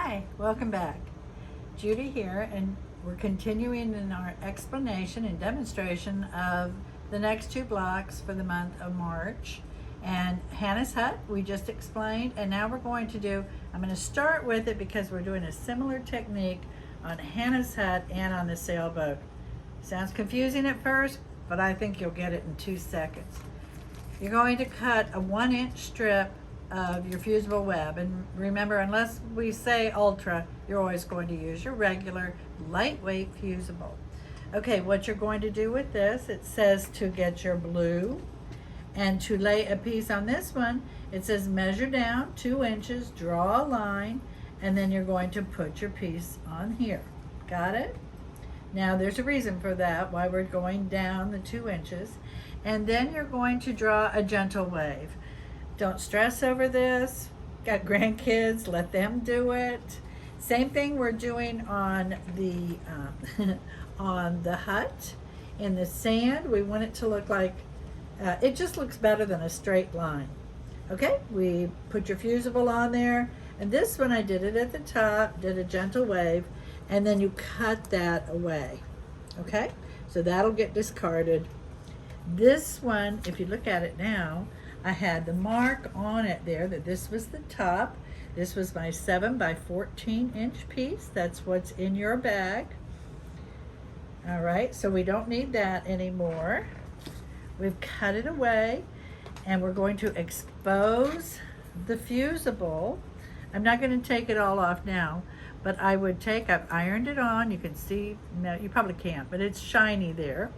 Hi, welcome back. Judy here, and we're continuing in our explanation and demonstration of the next two blocks for the month of March. And Hannah's hut, we just explained, and now we're going to do, I'm going to start with it because we're doing a similar technique on Hannah's hut and on the sailboat. Sounds confusing at first, but I think you'll get it in 2 seconds. You're going to cut a 1-inch strip of your fusible web, and remember, unless we say ultra, you're always going to use your regular lightweight fusible. Okay, what you're going to do with this, it says to get your blue, and to lay a piece on this one, it says measure down 2 inches, draw a line, and then you're going to put your piece on here. Got it? Now there's a reason for that, why we're going down the 2 inches, and then you're going to draw a gentle wave. Don't stress over this. Got grandkids, let them do it. Same thing we're doing on the on the hut. In the sand, we want it to look like, it just looks better than a straight line. Okay, we put your fusible on there, and this one I did it at the top, did a gentle wave, and then you cut that away. Okay, so that'll get discarded. This one, if you look at it now, I had the mark on it there that this was the top. This was my 7 by 14 inch piece. That's what's in your bag. All right, so we don't need that anymore. We've cut it away, and we're going to expose the fusible. I'm not going to take it all off now, but I would take, I've ironed it on. You can see, no, you probably can't, but it's shiny there.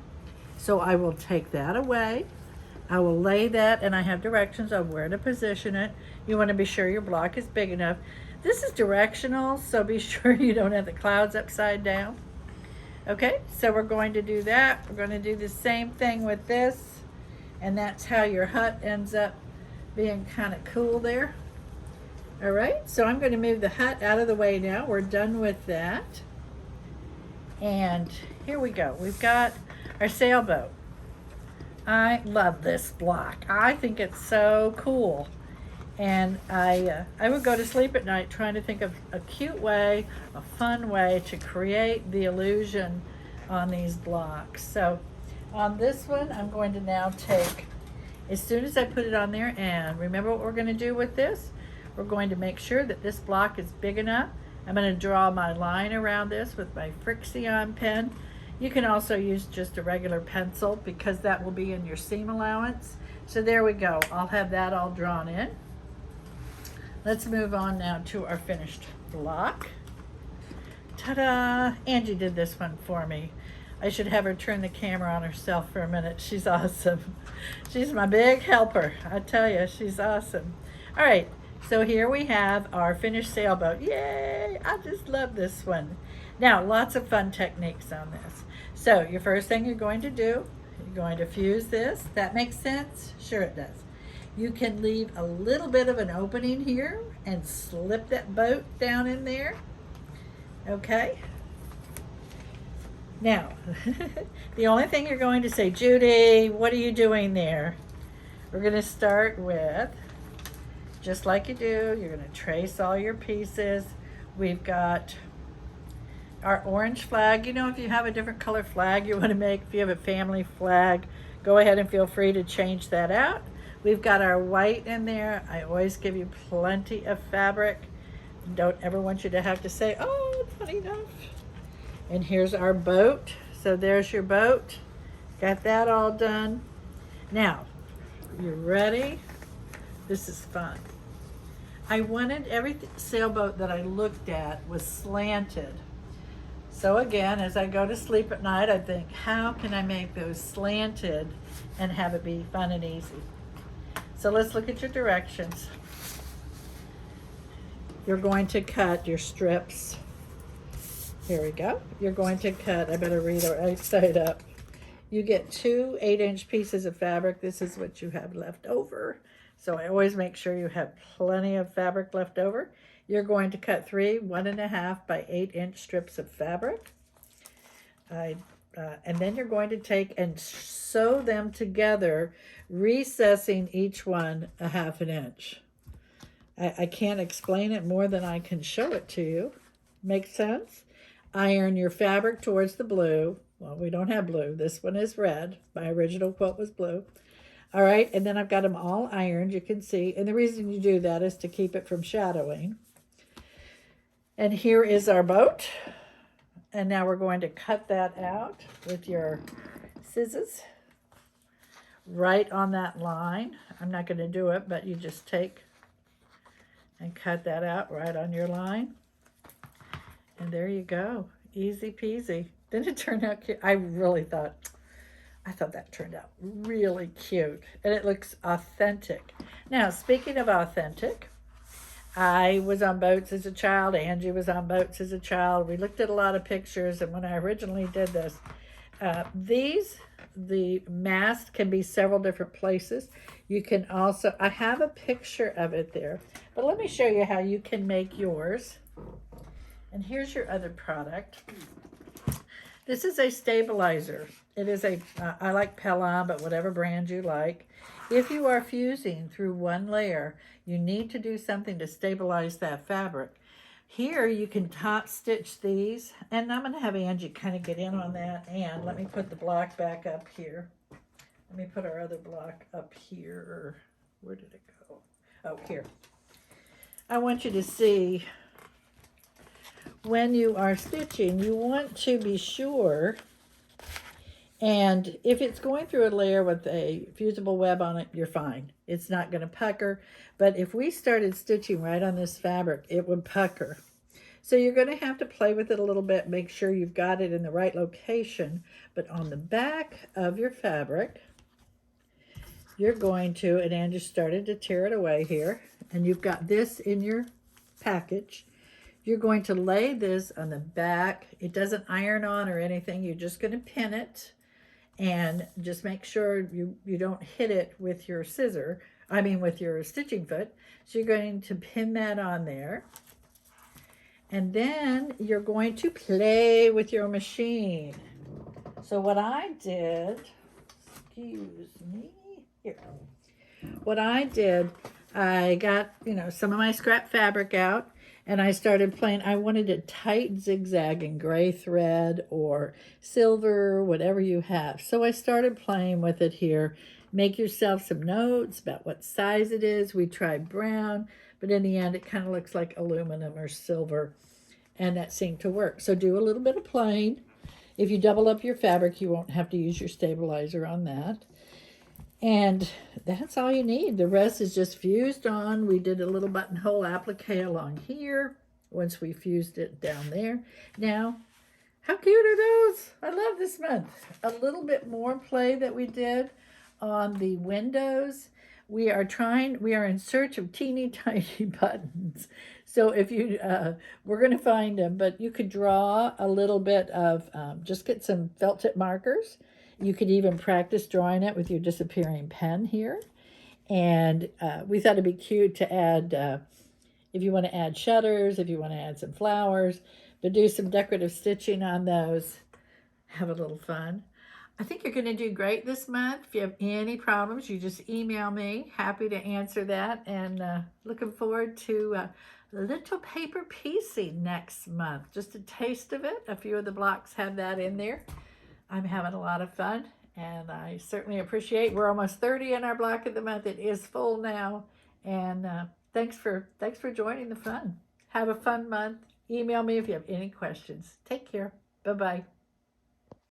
So I will take that away. I will lay that, and I have directions on where to position it. You want to be sure your block is big enough. This is directional, so be sure you don't have the clouds upside down. Okay, so we're going to do that. We're going to do the same thing with this, and that's how your hut ends up being kind of cool there. All right, so I'm going to move the hut out of the way now. We're done with that. And here we go. We've got our sailboat. I love this block. I think it's so cool. And I would go to sleep at night trying to think of a cute way, a fun way to create the illusion on these blocks. So on this one, I'm going to now take, as soon as I put it on there, and remember what we're going to do with this? We're going to make sure that this block is big enough. I'm going to draw my line around this with my Frixion pen. You can also use just a regular pencil because that will be in your seam allowance. So there we go. I'll have that all drawn in. Let's move on now to our finished block. Ta-da! Angie did this one for me. I should have her turn the camera on herself for a minute. She's awesome. She's my big helper. I tell you, she's awesome. All right, so here we have our finished sailboat. Yay! I just love this one. Now, lots of fun techniques on this. So your first thing you're going to do, you're going to fuse this. That makes sense? Sure it does. You can leave a little bit of an opening here and slip that boat down in there. Okay. Now, the only thing you're going to say, Judy, what are you doing there? We're going to start with, just like you do, you're going to trace all your pieces. We've got our orange flag. You know, if you have a different color flag you want to make, if you have a family flag, go ahead and feel free to change that out. We've got our white in there. I always give you plenty of fabric. Don't ever want you to have to say, oh, it's not enough. And here's our boat. So there's your boat. Got that all done. Now, you ready? This is fun. I wanted every sailboat that I looked at was slanted. So again, as I go to sleep at night, I think, how can I make those slanted and have it be fun and easy? So let's look at your directions. You're going to cut your strips. Here we go. You're going to cut, I better read it right side up. You get 2 8-inch pieces of fabric. This is what you have left over. So I always make sure you have plenty of fabric left over. You're going to cut 3 1.5 by 8-inch strips of fabric. And then you're going to take and sew them together, recessing each one 1/2 inch. I can't explain it more than I can show it to you. Make sense? Iron your fabric towards the blue. Well, we don't have blue. This one is red. My original quilt was blue. All right, and then I've got them all ironed, you can see. And the reason you do that is to keep it from shadowing. And here is our boat. And now we're going to cut that out with your scissors right on that line. I'm not going to do it, but you just take and cut that out right on your line. And there you go. Easy peasy. Didn't it turn out cute? I thought that turned out really cute, and it looks authentic. Now, speaking of authentic, I was on boats as a child. Angie was on boats as a child. We looked at a lot of pictures, and when I originally did this, the mast can be several different places. You can also, I have a picture of it there, but let me show you how you can make yours. And here's your other product. This is a stabilizer. It is I like Pella, but whatever brand you like. If you are fusing through one layer, you need to do something to stabilize that fabric. Here you can top stitch these, and I'm going to have Angie kind of get in on that. And let me put the block back up here. Let me put our other block up here. Where did it go? Oh, here. I want you to see, when you are stitching, you want to be sure, and if it's going through a layer with a fusible web on it, you're fine. It's not going to pucker, but if we started stitching right on this fabric, it would pucker. So you're going to have to play with it a little bit, make sure you've got it in the right location. But on the back of your fabric, you're going to, and Angie started to tear it away here, and you've got this in your package. You're going to lay this on the back. It doesn't iron on or anything. You're just going to pin it, and just make sure you don't hit it with your with your stitching foot. So you're going to pin that on there. And then you're going to play with your machine. So what I did, excuse me, here. What I did, I got, some of my scrap fabric out, and I started playing. I wanted a tight zigzag in gray thread or silver, whatever you have. So I started playing with it here. Make yourself some notes about what size it is. We tried brown, but in the end, it kind of looks like aluminum or silver, and that seemed to work. So do a little bit of playing. If you double up your fabric, you won't have to use your stabilizer on that. And that's all you need. The rest is just fused on. We did a little buttonhole applique along here once we fused it down there. Now, how cute are those? I love this month. A little bit more play that we did on the windows. We are in search of teeny tiny buttons. So if you, we're going to find them, but you could draw a little bit of, just get some felt tip markers. You could even practice drawing it with your disappearing pen here. And we thought it'd be cute to add, if you want to add shutters, if you want to add some flowers, but do some decorative stitching on those. Have a little fun. I think you're going to do great this month. If you have any problems, you just email me. Happy to answer that. And looking forward to little paper piecing next month. Just a taste of it. A few of the blocks have that in there. I'm having a lot of fun, and I certainly appreciate. We're almost 30 in our block of the month. It is full now, and thanks for joining the fun. Have a fun month. Email me if you have any questions. Take care. Bye-bye.